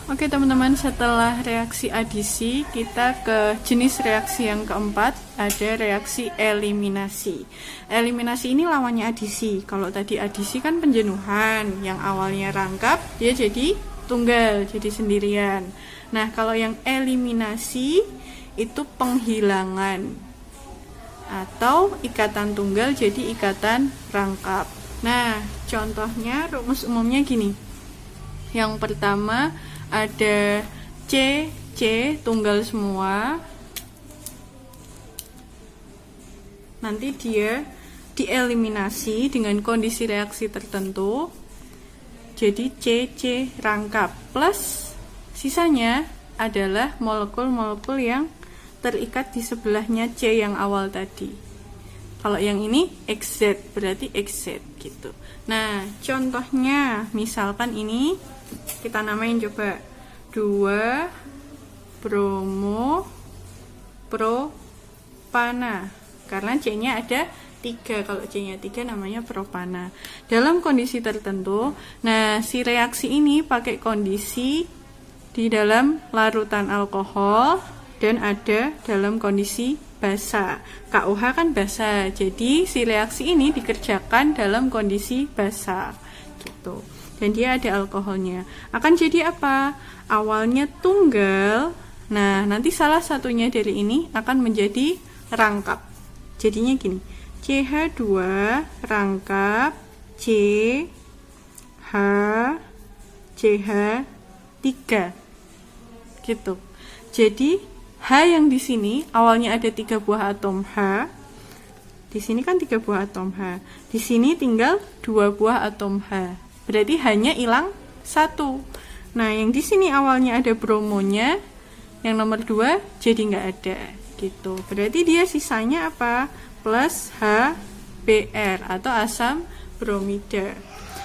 Oke teman-teman, setelah reaksi adisi, kita ke jenis reaksi yang keempat, ada reaksi eliminasi. Eliminasi ini lawannya adisi. Kalau tadi adisi kan penjenuhan, yang awalnya rangkap, dia jadi tunggal, jadi sendirian. Nah, kalau yang eliminasi itu penghilangan, atau ikatan tunggal jadi ikatan rangkap. Nah, contohnya rumus umumnya gini. Yang pertama ada C tunggal semua, nanti dia dieliminasi dengan kondisi reaksi tertentu, jadi C rangkap, plus sisanya adalah molekul-molekul yang terikat di sebelahnya C yang awal tadi. Kalau yang ini XZ, berarti XZ gitu. Nah, contohnya misalkan ini kita namain coba 2 bromo propana, karena C-nya ada 3. Kalau C-nya 3 namanya propana. Dalam kondisi tertentu, nah si reaksi ini pakai kondisi di dalam larutan alkohol dan ada dalam kondisi basa. KUH kan basa, jadi si reaksi ini dikerjakan dalam kondisi basa gitu. Dan dia ada alkoholnya. Akan jadi apa? Awalnya tunggal. Nah, nanti salah satunya dari ini akan menjadi rangkap. Jadinya gini. CH2 rangkap CH CH3. Gitu. Jadi H yang di sini awalnya ada 3 buah atom H. Di sini kan 3 buah atom H. Di sini tinggal 2 buah atom H. Berarti hanya hilang 1. Nah, yang di sini awalnya ada bromonya, yang nomor 2 jadi nggak ada gitu. Berarti dia sisanya apa? Plus HBr atau asam bromida.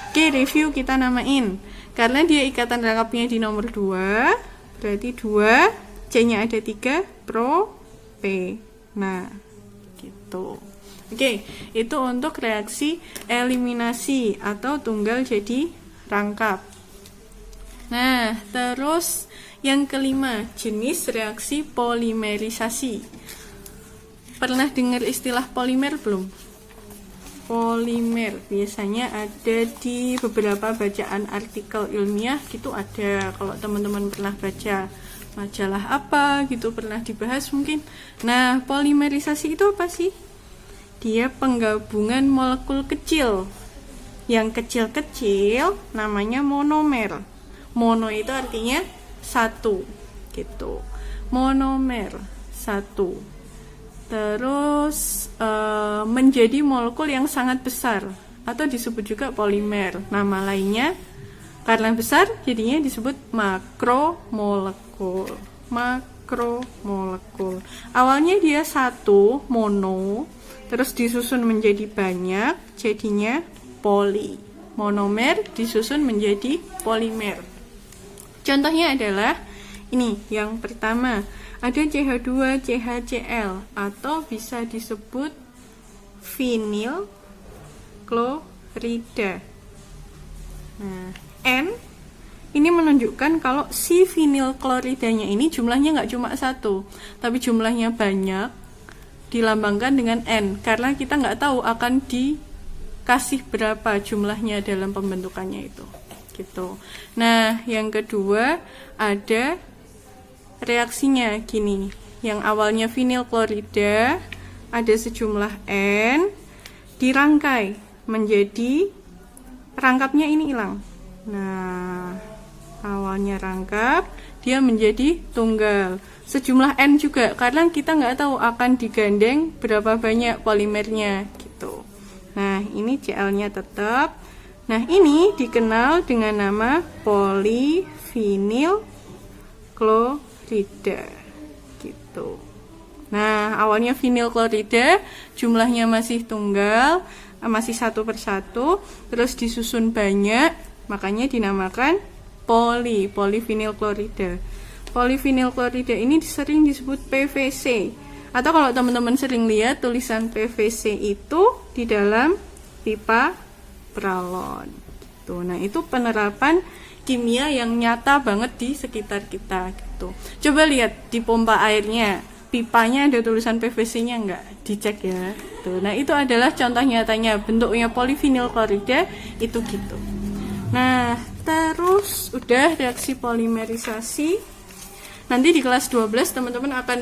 Oke, review kita namain. Karena dia ikatan rangkapnya di nomor 2, berarti 2, C-nya ada 3, pro P. Nah, gitu. Oke, itu untuk reaksi eliminasi atau tunggal jadi rangkap. Nah, terus yang kelima, jenis reaksi polimerisasi. Pernah dengar istilah polimer belum? Polimer biasanya ada di beberapa bacaan artikel ilmiah gitu ada. Kalau teman-teman pernah baca majalah apa gitu pernah dibahas mungkin. Nah, polimerisasi itu apa sih? Dia penggabungan molekul kecil. Yang kecil-kecil namanya monomer. Mono itu artinya 1 gitu. Monomer 1. Terus menjadi molekul yang sangat besar atau disebut juga polimer. Nama lainnya karena besar jadinya disebut makromolekul. Makromolekul. Awalnya dia 1 mono, terus disusun menjadi banyak, jadinya poli. Monomer disusun menjadi polimer. Contohnya adalah ini yang pertama, ada CH2 CHCl atau bisa disebut vinyl klorida. Nah, N ini menunjukkan kalau si vinyl kloridanya ini jumlahnya nggak cuma 1, tapi jumlahnya banyak, dilambangkan dengan N karena kita nggak tahu akan dikasih berapa jumlahnya dalam pembentukannya itu gitu. Nah, yang kedua ada reaksinya gini. Yang awalnya vinyl klorida ada sejumlah N dirangkai menjadi rangkapnya ini hilang. Nah, awalnya rangkap dia menjadi tunggal. Sejumlah N juga karena kita nggak tahu akan digandeng berapa banyak polimernya gitu. Nah, ini Cl-nya tetap. Nah, ini dikenal dengan nama polivinyl klorida gitu. Nah, awalnya vinyl klorida jumlahnya masih tunggal, masih 1 per 1, terus disusun banyak, makanya dinamakan polivinyl klorida. Polivinyl klorida ini sering disebut PVC. Atau kalau teman-teman sering lihat tulisan PVC itu di dalam pipa pralon. Nah, itu penerapan kimia yang nyata banget di sekitar kita gitu. Coba lihat di pompa airnya, pipanya ada tulisan PVC-nya enggak? Dicek ya. Tuh. Nah, itu adalah contoh nyatanya, bentuknya polivinil klorida itu gitu. Nah, terus udah reaksi polimerisasi. Nanti di kelas 12 teman-teman akan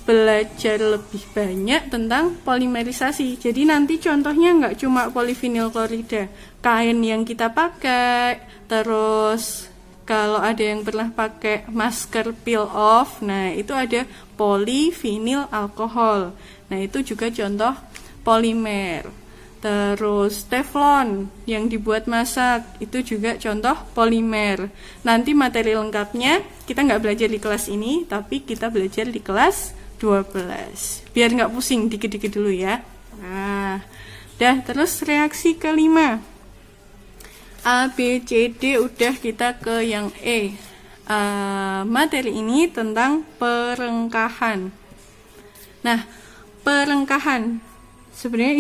belajar lebih banyak tentang polimerisasi. Jadi nanti contohnya nggak cuma polivinil klorida, kain yang kita pakai, terus kalau ada yang pernah pakai masker peel off, nah itu ada polivinil alkohol. Nah itu juga contoh polimer. Terus teflon yang dibuat masak, itu juga contoh polimer. Nanti materi lengkapnya kita nggak belajar di kelas ini, tapi kita belajar di kelas 12. Biar nggak pusing, dikit-dikit dulu ya. Nah, terus reaksi kelima. A, B, C, D udah, kita ke yang E. Materi ini tentang perengkahan. Nah, perengkahan sebenarnya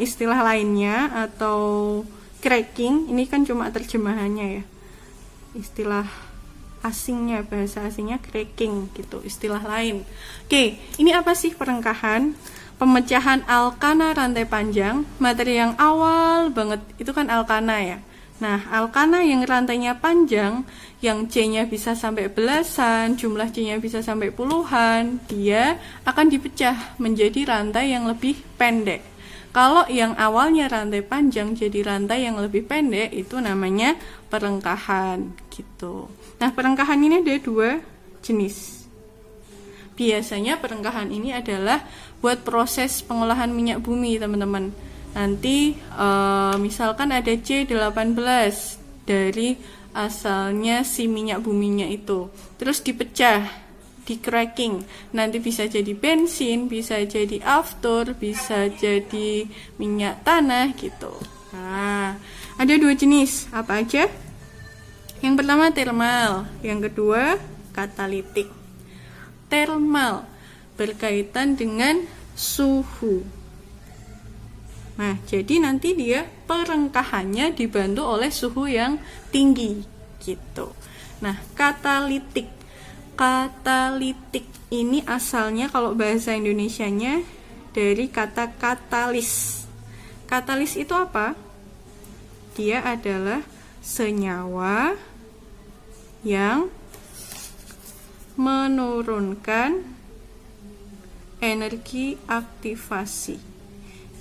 istilah lainnya atau cracking, ini kan cuma terjemahannya ya. Istilah asingnya, bahasa asingnya cracking gitu, istilah lain. Oke, ini apa sih perengkahan? Pemecahan alkana rantai panjang, materi yang awal banget itu kan alkana ya. Nah, alkana yang rantainya panjang, yang C-nya bisa sampai belasan, jumlah C-nya bisa sampai puluhan, dia akan dipecah menjadi rantai yang lebih pendek. Kalau yang awalnya rantai panjang jadi rantai yang lebih pendek, itu namanya perengkahan gitu. Nah, perengkahan ini ada 2 jenis. Biasanya perengkahan ini adalah buat proses pengolahan minyak bumi, teman-teman. Nanti misalkan ada C18 dari asalnya si minyak buminya itu, terus dipecah, di cracking, nanti bisa jadi bensin, bisa jadi aftur, bisa jadi minyak tanah gitu. Nah, ada 2 jenis, apa aja? Yang pertama thermal, yang kedua katalitik. Thermal berkaitan dengan suhu. Nah, jadi nanti dia perengkahannya dibantu oleh suhu yang tinggi gitu. Nah, katalitik. Katalitik ini asalnya kalau bahasa Indonesianya dari kata katalis. Katalis itu apa? Dia adalah senyawa yang menurunkan energi aktivasi.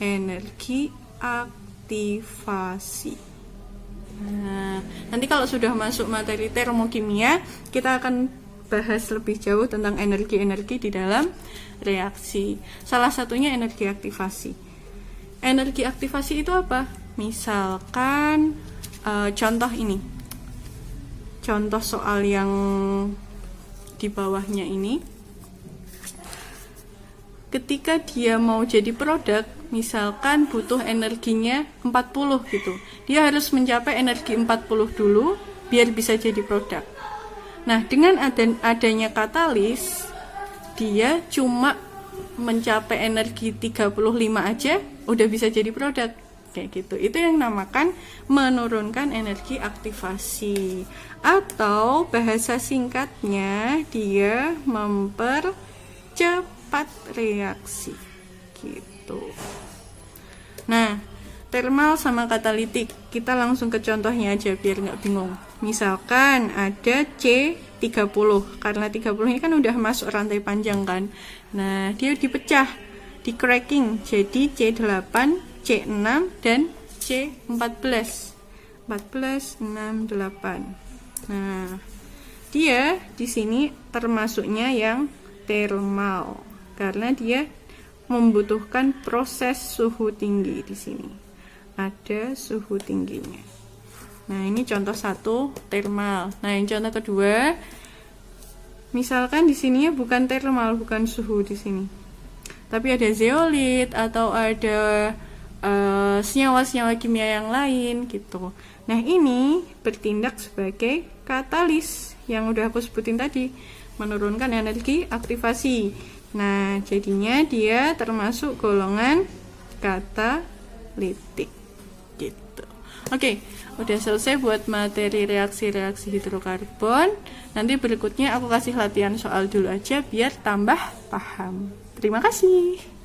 Energi aktivasi. Nah, nanti kalau sudah masuk materi termokimia, kita akan bahas lebih jauh tentang energi-energi di dalam reaksi. Salah satunya energi aktivasi. Energi aktivasi itu apa? Misalkan contoh ini. Contoh soal yang di bawahnya ini. Ketika dia mau jadi produk, misalkan butuh energinya 40 gitu. Dia harus mencapai energi 40 dulu biar bisa jadi produk. Nah, dengan adanya katalis, dia cuma mencapai energi 35 aja udah bisa jadi produk. Kayak gitu. Itu yang namakan menurunkan energi aktivasi. Atau bahasa singkatnya dia mempercepat reaksi gitu. Nah, thermal sama katalitik, kita langsung ke contohnya aja biar nggak bingung. Misalkan ada C30, karena 30 ini kan udah masuk rantai panjang kan. Nah, dia dipecah, di cracking jadi C8, C6 dan C14. 14, 6, 8. Nah, dia di sini termasuknya yang thermal karena dia membutuhkan proses suhu tinggi di sini. Ada suhu tingginya. Nah, ini contoh 1 thermal. Nah, yang contoh kedua, misalkan di sininya bukan thermal, bukan suhu di sini. Tapi ada zeolit atau ada senyawa-senyawa kimia yang lain gitu. Nah, ini bertindak sebagai katalis yang udah aku sebutin tadi, menurunkan energi aktivasi. Nah, jadinya dia termasuk golongan katalitik gitu. Oke, udah selesai buat materi reaksi-reaksi hidrokarbon. Nanti berikutnya aku kasih latihan soal dulu aja biar tambah paham. Terima kasih.